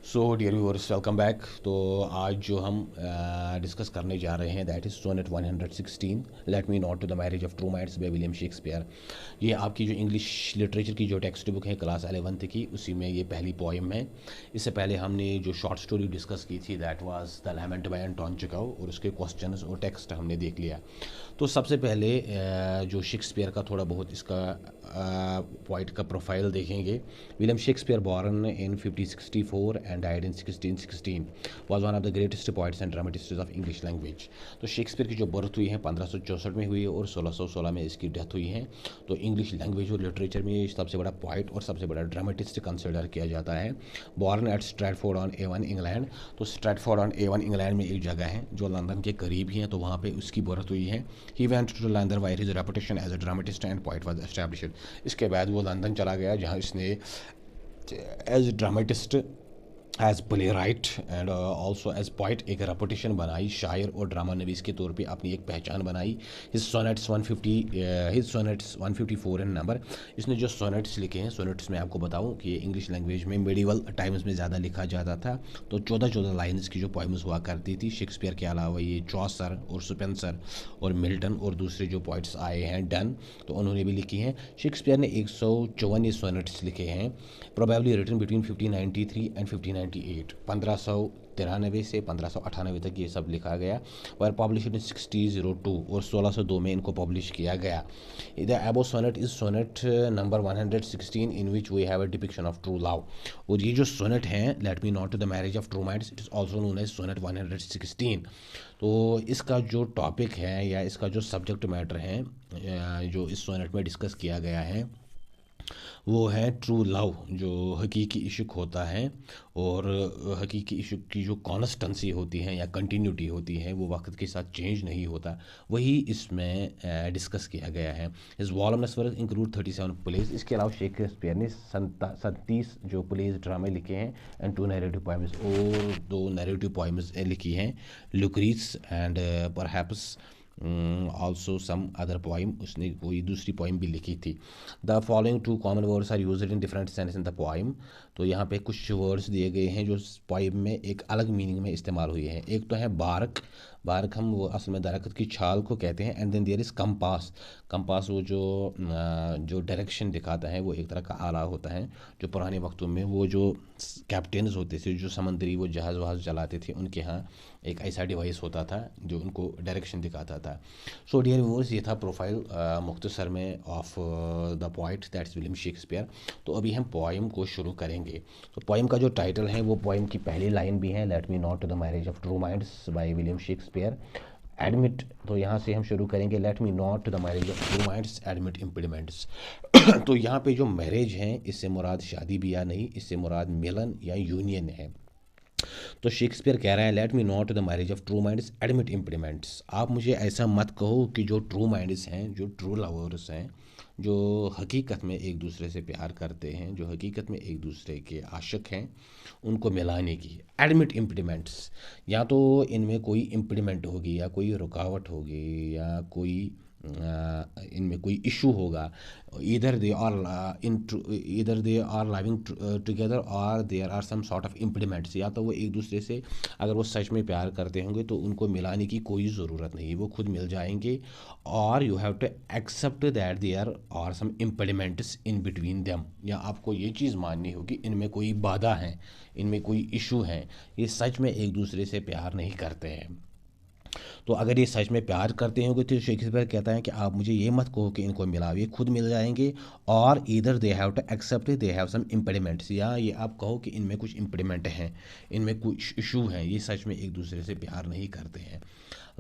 सो dear viewers welcome back. तो आज जो हम डिस्कस करने जा रहे हैं that is sonnet 116 let me not to the marriage of true minds by William Shakespeare. ये आपकी जो इंग्लिश लिटरेचर की जो टेक्स्ट बुक है क्लास 11th की, उसी में ये पहली पोएम है। इससे पहले हमने जो शॉर्ट स्टोरी डिस्कस की थी that was the lament by Anton Chekhov, और उसके क्वेश्चंस और टेक्स्ट हमने देख लिया। तो सबसे पहले जो शेक्सपियर का थोड़ा बहुत इसका पोइट का प्रोफाइल देखेंगे। William Shakespeare born in 1564 and died in 1616 was one of the greatest poets and dramatists of English language। तो शेक्सपियर की जो बर्थ हुई है 1564 में हुई है और 1616 में इसकी डेथ हुई है। तो इंग्लिश लैंग्वेज और लिटरेचर में सबसे बड़ा पोइट और सबसे बड़ा ड्रामेटिस्ट कंसिडर किया जाता है। Born at Stratford on Avon England. तो स्ट्रैटफोर्ड ऑन एवन इंग्लैंड में एक जगह है जो लंदन के करीब ही है, तो वहाँ पे उसकी बर्थ हुई है। He went to London where his reputation as a dramatist and poet was established. इसके बाद वो लंदन चला गया जहाँ इसने as dramatist, as playwright and also as poet एक रेपुटेशन बनाई, शायर और ड्रामा नवीस के तौर पे अपनी एक पहचान बनाई। हिज सोनेट्स 154 इन नंबर। इसने जो सोनेट्स लिखे हैं, सोनेट्स में आपको बताऊं कि ये इंग्लिश लैंग्वेज में मेडिवल टाइम्स में ज़्यादा लिखा जाता था। तो 14 लाइन्स की जो पोइम्स हुआ करती थी। शेक्सपियर के अलावा ये चौसर और स्पेंसर और मिल्टन और दूसरे जो पोइट्स आए हैं डन, तो उन्होंने भी लिखी हैं। शेक्सपियर ने 154 सोनेट्स लिखे हैं, प्रोबेबली रिटन बिटवीन 1593 एंड 1593 से 1598 तक ये सब लिखा गया। और पब्लिश इन 1602 और 1602 में इनको पब्लिश किया गया। The above sonnet is sonnet number 116 in which we have a depiction of true love. और ये जो सोनेट हैं let me not to the marriage of true minds, it is also known as sonnet 116। तो इसका जो topic है या इसका जो सब्जेक्ट मैटर है जो इस सोनेट में डिस्कस किया गया है वो है ट्रू लव, जो हकीकी इश्क होता है। और हकीकी इश्क की जो कॉन्स्टेंसी होती है या कंटिन्यूटी होती है वो वक्त के साथ चेंज नहीं होता, वही इसमें डिस्कस किया गया है। इस वॉल्यूम नंबर इंक्लूड 37 प्लेज। इसके अलावा शेक्सपियर ने 37 जो प्लेज ड्रामे लिखे हैं एंड 2 नैरेटिव पोएम्स, और 2 नैरेटिव पोएम्स लिखी हैं, Lucrece and perhaps also some other poem. उसने कोई दूसरी पोइम भी लिखी थी। The following 2 common words are used in different sense in the poem. तो यहाँ पे कुछ वर्ड्स दिए गए हैं जो पोइम में एक अलग मीनिंग में इस्तेमाल हुए हैं। एक तो है बार्क। बार्क हम वो असल में दरख्त की छाल को कहते हैं। And then there is compass. Compass वो जो डायरेक्शन दिखाता है, वो एक तरह का आला होता है जो पुराने वक्तों में वो जो कैप्टन्स होते थे, जो समंदरी वो जहाज़ वहाज़ चलाते थे, उनके यहाँ एक ऐसा डिवाइस होता था जो उनको डायरेक्शन दिखाता था। सो डियर व्यूअर्स, ये था प्रोफाइल मुख्तसर में of the poet that's William Shakespeare. तो अभी हम पोइम को शुरू करेंगे। तो पोइम का जो टाइटल है वो पोइम की पहली लाइन भी है, let me not to the marriage of true minds by William Shakespeare. Admit, तो यहाँ से हम शुरू करेंगे, let me not to the marriage of true minds admit impediments. तो यहाँ पे जो मैरिज है इससे मुराद शादी ब्याह नहीं, इससे मुराद मिलन या यूनियन है। तो शेक्सपियर कह रहा है let me not the marriage of true minds admit implements. आप मुझे ऐसा मत कहो कि जो ट्रू माइंड्स हैं, जो ट्रू लवर्स हैं, जो हकीकत में एक दूसरे से प्यार करते हैं, जो हकीकत में एक दूसरे के आशिक हैं, उनको मिलाने की। एडमिट इम्प्लीमेंट्स, या तो इनमें कोई इम्प्लीमेंट होगी या कोई रुकावट होगी या कोई इनमें कोई इशू होगा। इधर दे आर लिविंग टुगेदर और there are some sort of impediments. या तो वो एक दूसरे से अगर वो सच में प्यार करते होंगे तो उनको मिलाने की कोई ज़रूरत नहीं, वो खुद मिल जाएंगे। और you have to accept that there are some impediments in between them, या आपको ये चीज़ माननी होगी इनमें कोई बाधा है, इनमें कोई इशू है, ये सच में एक दूसरे से प्यार नहीं करते हैं। तो अगर ये सच में प्यार करते होंगे तो शेक्सपियर कहता है कि आप मुझे ये मत कहो कि इनको मिलाओ, ये खुद मिल जाएंगे। और इधर they have to accept they have some impediments, या ये आप कहो कि इनमें कुछ इम्प्लीमेंट हैं, इनमें कुछ इशू हैं, ये सच में एक दूसरे से प्यार नहीं करते हैं।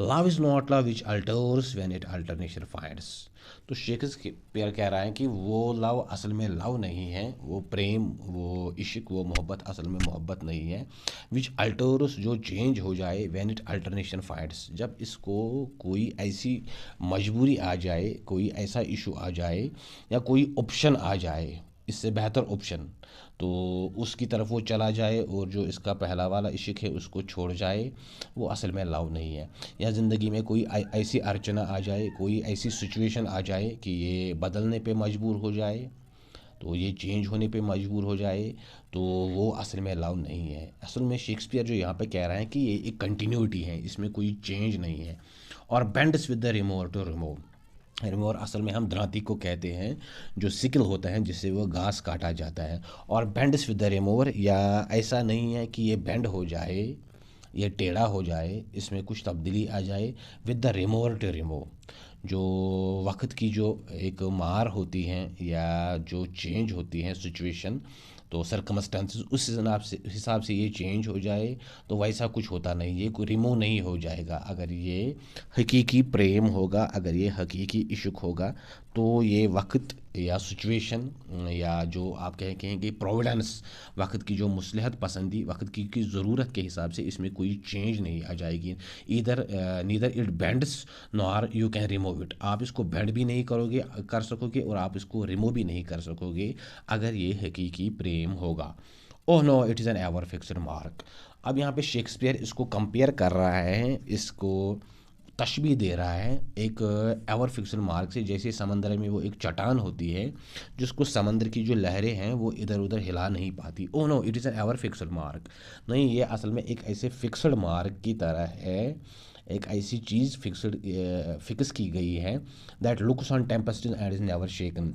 Love is not love which altars when it alternation finds. तो शेक्सपियर कह रहा है कि वो लव असल में लव नहीं है, वो प्रेम, वो इश्क, वो मोहब्बत असल में मोहब्बत नहीं है। विच अल्टर्स, जो चेंज हो जाए, व्हेन इट अल्टरनेशन फाइंड्स, जब इसको कोई ऐसी मजबूरी आ जाए, कोई ऐसा इशू आ जाए या कोई ऑप्शन आ जाए, इससे बेहतर ऑप्शन, तो उसकी तरफ वो चला जाए और जो इसका पहला वाला इश्क है उसको छोड़ जाए, वो असल में लव नहीं है। या ज़िंदगी में कोई ऐसी अर्चना आ जाए, कोई ऐसी सिचुएशन आ जाए कि ये बदलने पे मजबूर हो जाए, तो ये चेंज होने पे मजबूर हो जाए, तो वो असल में लव नहीं है। असल में शेक्सपियर जो यहाँ पे कह रहा है कि ये एक कंटिन्यूटी है, इसमें कोई चेंज नहीं है। और bends with the remover to remove, remover असल में हम दरांती को कहते हैं, जो सिकल होता है जिससे वो घास काटा जाता है। और बेंड्स विद द रिमूवर, या ऐसा नहीं है कि ये बेंड हो जाए, ये टेढ़ा हो जाए, इसमें कुछ तब्दीली आ जाए। With the remover to remove, जो वक्त की जो एक मार होती हैं या जो चेंज होती हैं सिचुएशन, तो सरकमस्टेंसेस उस हिसाब से ये चेंज हो जाए, तो वैसा कुछ होता नहीं, ये कोई रिमूव नहीं हो जाएगा। अगर ये हकीकी प्रेम होगा, अगर ये हकीकी इश्क होगा, तो ये वक्त या सिचुएशन या जो आप कहेंगे प्रोविडेंस, वक्त की जो मुसलहत पसंदी, वक्त की ज़रूरत के हिसाब से इसमें कोई चेंज नहीं आ जाएगी। इधर neither it bends nor you can remove it, आप इसको बेंड भी नहीं कर सकोगे और आप इसको रिमूव भी नहीं कर सकोगे अगर ये हकीकी प्रेम होगा। Oh no it is an ever fixed mark. अब यहाँ पे शेक्सपियर इसको कंपेयर कर रहा है, इसको तशबीह दे रहा है एक एवर फिक्स्ड मार्क से। जैसे समंदर में वो एक चट्टान होती है जिसको समंदर की जो लहरें हैं वो इधर उधर हिला नहीं पाती। Oh no it is an ever fixed mark, नहीं, ये असल में एक ऐसे फिक्स्ड मार्क की तरह है, एक ऐसी चीज़ फिक्स की गई है। That looks on tempest and is never shaken,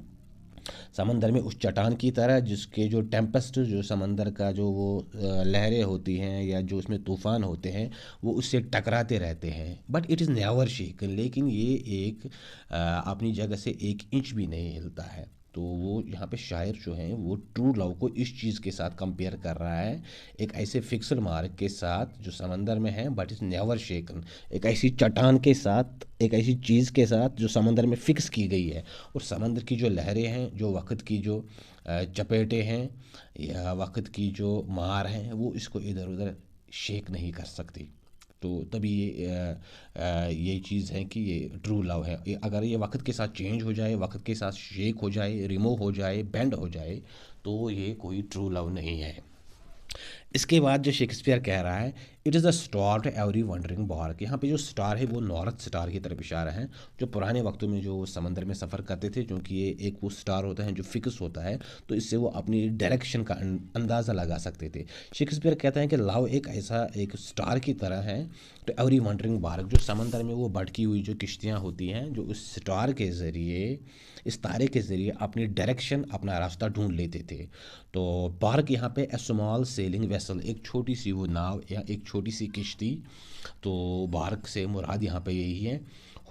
समंदर में उस चट्टान की तरह जिसके जो टेम्पेस्ट, जो समंदर का जो वो लहरें होती हैं या जो उसमें तूफ़ान होते हैं, वो उससे टकराते रहते हैं, बट इट इज़ नेवर शेकन, लेकिन ये एक अपनी जगह से 1 इंच भी नहीं हिलता है। तो वो यहाँ पे शायर जो हैं वो ट्रू लव को इस चीज़ के साथ कंपेयर कर रहा है, एक ऐसे फिक्स्ड मार्क के साथ जो समंदर में है बट इज़ नेवर शेकन, एक ऐसी चट्टान के साथ, एक ऐसी चीज़ के साथ जो समंदर में फिक्स की गई है। और समंदर की जो लहरें हैं, जो वक्त की जो चपेटें हैं या वक्त की जो मार हैं, वो इसको इधर उधर शेक नहीं कर सकती। तो तभी ये चीज़ है कि ये ट्रू लव है। अगर ये वक्त के साथ चेंज हो जाए, वक्त के साथ शेक हो जाए, रिमूव हो जाए, बेंड हो जाए, तो ये कोई ट्रू लव नहीं है। इसके बाद जो शेक्सपियर कह रहा है, it is the star to every wandering bark, यहाँ पे जो स्टार है वो नॉर्थ स्टार की तरफ इशारा है, जो पुराने वक्तों में जो समंदर में सफ़र करते थे, क्योंकि ये एक वो स्टार होता है जो फिक्स होता है, तो इससे वो अपनी डायरेक्शन का अंदाज़ा लगा सकते थे। शेक्सपियर कहते हैं कि लव एक ऐसा एक स्टार की तरह है तो एवरी वंडरिंग बार्क, जो समंदर में वो भटकी हुई जो किश्तियाँ होती हैं, जो उस स्टार के ज़रिए, इस तारे के ज़रिए अपनी डायरेक्शन, अपना रास्ता ढूंढ लेते थे। तो बार्क यहाँ पे ए स्मॉल सेलिंग वेसल, एक छोटी सी वो नाव या एक छोटी सी किश्ती, तो बार्क से मुराद यहाँ पे यही है।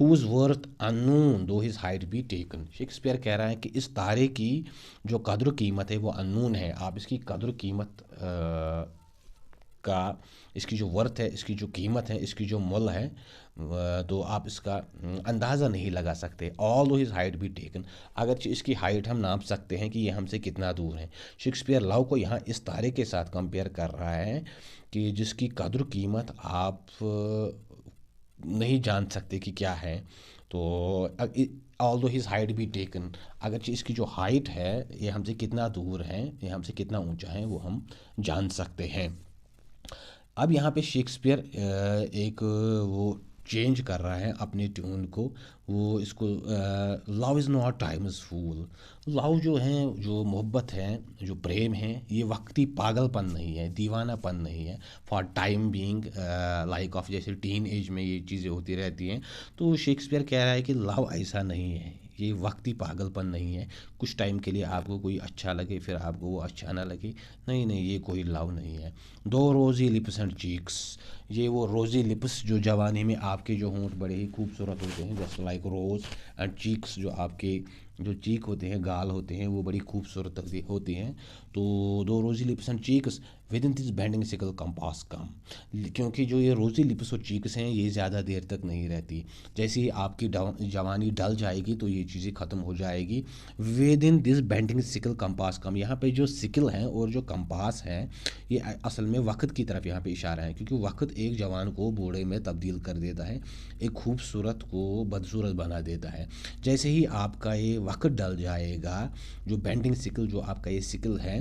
हुज वर्थ अननोन दो his height be taken, Shakespeare कह रहा है कि इस तारे की जो कद्र कीमत है वो अननोन है, आप इसकी कद्र कीमत का, इसकी जो वर्थ है, इसकी जो कीमत है, इसकी जो मोल है, तो आप इसका अंदाज़ा नहीं लगा सकते। ऑल दो हिज हाइट भी टेकन, अगर इसकी हाइट हम नाप सकते हैं कि ये हमसे कितना दूर है। शेक्सपियर लव को यहाँ इस तारे के साथ कंपेयर कर रहा है कि जिसकी कद्र कीमत आप नहीं जान सकते कि क्या है। तो ऑल दो हिज हाइट भी टेकन, अगर इसकी जो हाइट है, ये हमसे कितना दूर है, ये हमसे कितना ऊंचा है, वो हम जान सकते हैं। अब यहाँ पे शेक्सपियर एक वो चेंज कर रहा है अपने ट्यून को, वो इसको love is not time is fool, love जो है, जो मोहब्बत है, जो प्रेम है, ये वक्ती पागलपन नहीं है, दीवानापन नहीं है। For time being like of, जैसे टीन एज में ये चीज़ें होती रहती हैं, तो शेक्सपियर कह रहा है कि लव ऐसा नहीं है, ये वक्ती पागलपन नहीं है। कुछ टाइम के लिए आपको कोई अच्छा लगे, फिर आपको वो अच्छा ना लगे, नहीं नहीं, ये कोई लव नहीं है। दो रोज़ी लिप्स एंड चीक्स, ये वो रोज़ी लिप्स जो जवानी में आपके जो होंठ बड़े ही खूबसूरत होते हैं, just like rose, and cheeks जो आपके जो चीक होते हैं, गाल होते हैं, वो बड़ी खूबसूरत होती हैं। तो though rosy lips and cheeks within this bending sickle compass come, क्योंकि जो ये रोज़ी लिप्स और चीक्स हैं ये ज़्यादा देर तक नहीं रहती, जैसे ही आपकी जवानी ढल जाएगी तो ये चीज़ें ख़त्म हो जाएगी। Within this bending sickle compass come, यहाँ पे जो सिकल हैं और जो कंपास हैं, ये असल में वक्त की तरफ यहाँ पे इशारा है, क्योंकि वक्त एक जवान को बूढ़े में तब्दील कर देता है, एक खूबसूरत को बदसूरत बना देता है। जैसे ही आपका ये वक्त डल जाएगा, जो बेंडिंग सिकल, जो आपका ये सिकल है,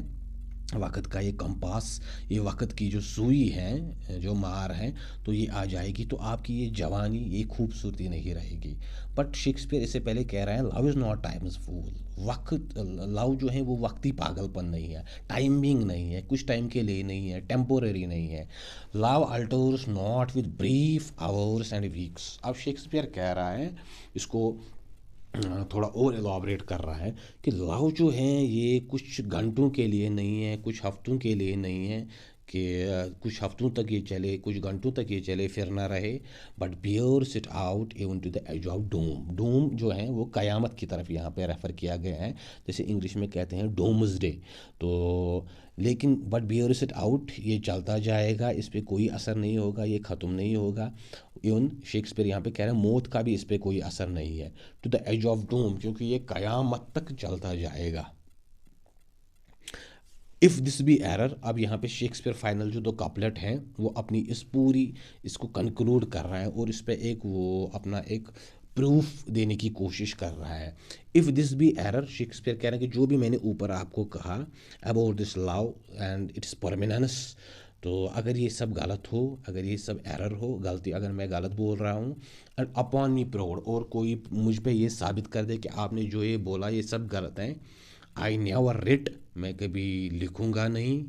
वक़्त का ये कंपास, ये वक़्त की जो सुई है, जो मार है, तो ये आ जाएगी तो आपकी ये जवानी, ये खूबसूरती नहीं रहेगी। बट शेक्सपियर इससे पहले कह रहा है लव इज़ नॉट टाइम्स फूल। वक़्त, लव जो है वो वक़्ती पागलपन नहीं है, टाइमिंग नहीं है, कुछ टाइम के लिए नहीं है, टेम्पोरेरी नहीं है। Love altars not with brief hours and weeks. अब शेक्सपियर कह रहा है इसको थोड़ा और एलाबरेट कर रहा है कि लव जो है ये कुछ घंटों के लिए नहीं है, कुछ हफ्तों के लिए नहीं है कि कुछ हफ्तों तक ये चले, कुछ घंटों तक ये चले फिर ना रहे, but bears it out even to the edge of doom. Doom जो है वो क़यामत की तरफ यहाँ पे रेफ़र किया गया है, जैसे इंग्लिश में कहते हैं डोम्सडे। तो लेकिन बट बियर्स इट आउट, ये चलता जाएगा, इस पे कोई असर नहीं होगा, ये ख़त्म नहीं होगा। इवन शेक्सपियर यहाँ पे कह रहे हैं मौत का भी इस पे कोई असर नहीं है, to the edge of doom, क्योंकि ये क़यामत तक चलता जाएगा। इफ़ दिस बी एरर, अब यहाँ पे शेक्सपियर फाइनल जो दो कपलेट हैं वो अपनी इस पूरी इसको कंक्लूड कर रहा है और इस पे एक वो अपना एक प्रूफ देने की कोशिश कर रहा है। If this be error, Shakespeare कह रहे हैं कि जो भी मैंने ऊपर आपको कहा about this love and it's permanence, तो अगर ये सब गलत हो, अगर ये सब एरर हो, गलती, अगर मैं गलत बोल रहा हूँ, एंड अपॉन मी प्राउड, और कोई मुझ पे ये साबित कर दे कि आपने जो ये बोला ये सब गलत हैं, आई नेवर रिट, मैं कभी लिखूँगा नहीं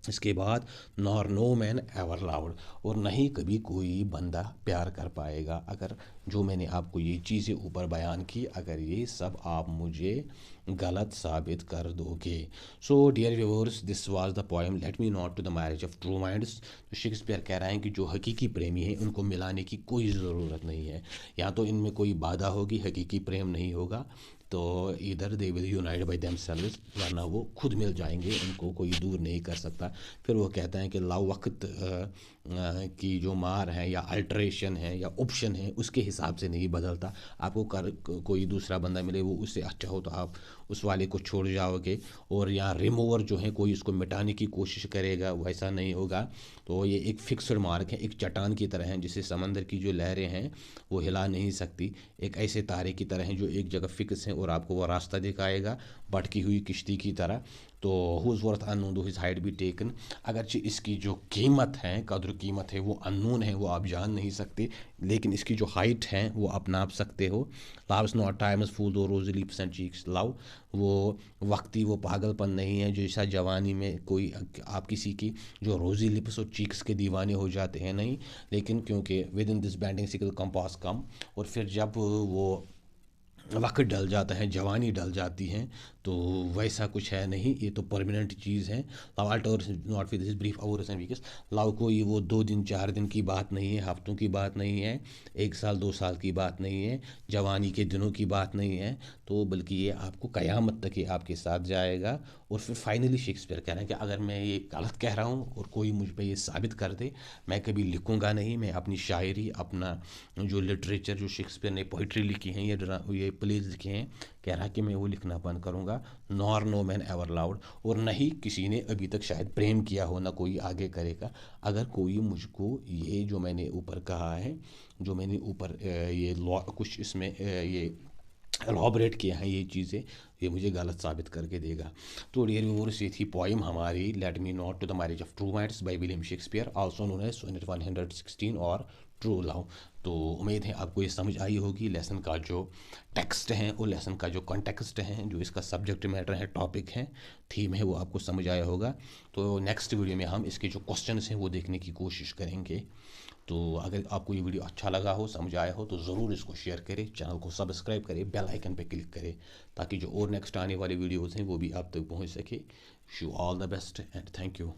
इसके बाद, nor no man ever loved, और नहीं कभी कोई बंदा प्यार कर पाएगा अगर जो मैंने आपको ये चीज़ें ऊपर बयान की, अगर ये सब आप मुझे गलत साबित कर दोगे। So dear viewers, this was the poem let me not to the marriage of true minds. तो शेक्सपियर कह रहे हैं कि जो हकीकी प्रेमी हैं उनको मिलाने की कोई ज़रूरत नहीं है, या तो इनमें कोई बाधा होगी, हकीकी प्रेम नहीं होगा, तो इधर they will unite by them selves, वरना वो खुद मिल जाएंगे, उनको कोई दूर नहीं कर सकता। फिर वो कहता है कि लव वक्त की जो मार है या अल्ट्रेशन है या ऑप्शन है उसके हिसाब से नहीं बदलता। आपको कोई दूसरा बंदा मिले वो उससे अच्छा हो तो आप उस वाले को छोड़ जाओगे, और यहाँ रिमूवर जो है कोई उसको मिटाने की कोशिश करेगा, वैसा नहीं होगा। तो ये एक फिक्स्ड मार्क है, एक चट्टान की तरह है जिसे समंदर की जो लहरें हैं वो हिला नहीं सकती, एक ऐसे तारे की तरह हैं जो एक जगह फिक्स हैं और आपको वो रास्ता दिखाएगा भटकी हुई किश्ती की तरह। तो हुज वर्थ अननोन दो हिज हाइट बी टेकन, अगरचे इसकी जो कीमत है, कद्र कीमत है, वो अननोन है, वो आप जान नहीं सकते, लेकिन इसकी जो हाइट है वो आप नाप सकते हो। Love is not time is fool though rosy lips and cheeks, love वो वक्ती, वो पागलपन नहीं है जैसा जवानी में कोई आप किसी की जो रोज़ी लिप्स और चीक्स के दीवाने हो जाते हैं, नहीं, लेकिन क्योंकि within this bending sickle compass come, और फिर जब वो वक्त डल जाता है, जवानी डल जाती है, तो वैसा कुछ है नहीं, ये तो परमानेंट चीज़ है। Love altars not with this brief hours and weeks, love कोई वो 2 दिन 4 दिन की बात नहीं है, हफ्तों की बात नहीं है, 1 साल 2 साल की बात नहीं है, जवानी के दिनों की बात नहीं है, तो बल्कि ये आपको क़यामत तक ये आपके साथ जाएगा। और फिर फाइनली शेक्सपियर कह रहे हैं कि अगर मैं ये गलत कह रहा हूँ और कोई मुझ पे ये साबित कर दे, मैं कभी लिखूँगा नहीं, मैं अपनी शायरी, अपना जो लिटरेचर, जो शेक्सपियर ने पोइट्री लिखी हैं, ये प्लेज लिखे हैं, कह रहा कि मैं वो लिखना बंद करूँगा। Nor no man ever loved, और नहीं किसी ने अभी तक शायद प्रेम किया हो, ना कोई आगे करेगा। अगर कोई मुझको ये जो मैंने ऊपर कहा है, जो मैंने ऊपर ये लॉ कुछ इसमें ये एलॉबरेट किया है ये चीज़ें, ये मुझे गलत साबित करके देगा। तो डियर व्यूअर्स, ये थी पोइम हमारी let me not to the marriage of true minds by William Shakespeare, also known as sonnet 116 और ट्रू लव। तो उम्मीद है आपको ये समझ आई होगी, लेसन का जो टेक्स्ट है और लेसन का जो कॉन्टेक्स्ट है, जो इसका सब्जेक्ट मैटर है, टॉपिक है, थीम है, वो आपको समझ आया होगा। तो नेक्स्ट वीडियो में हम इसके जो क्वेश्चंस हैं वो देखने की कोशिश करेंगे। तो अगर आपको ये वीडियो अच्छा लगा हो, समझ आया हो, तो ज़रूर इसको शेयर करें, चैनल को सब्सक्राइब करें, बेल आइकन पे क्लिक करें, ताकि जो और नेक्स्ट आने वाली वीडियोज़ हैं वो भी आप तक पहुंच सके। Wish you all the best and thank you.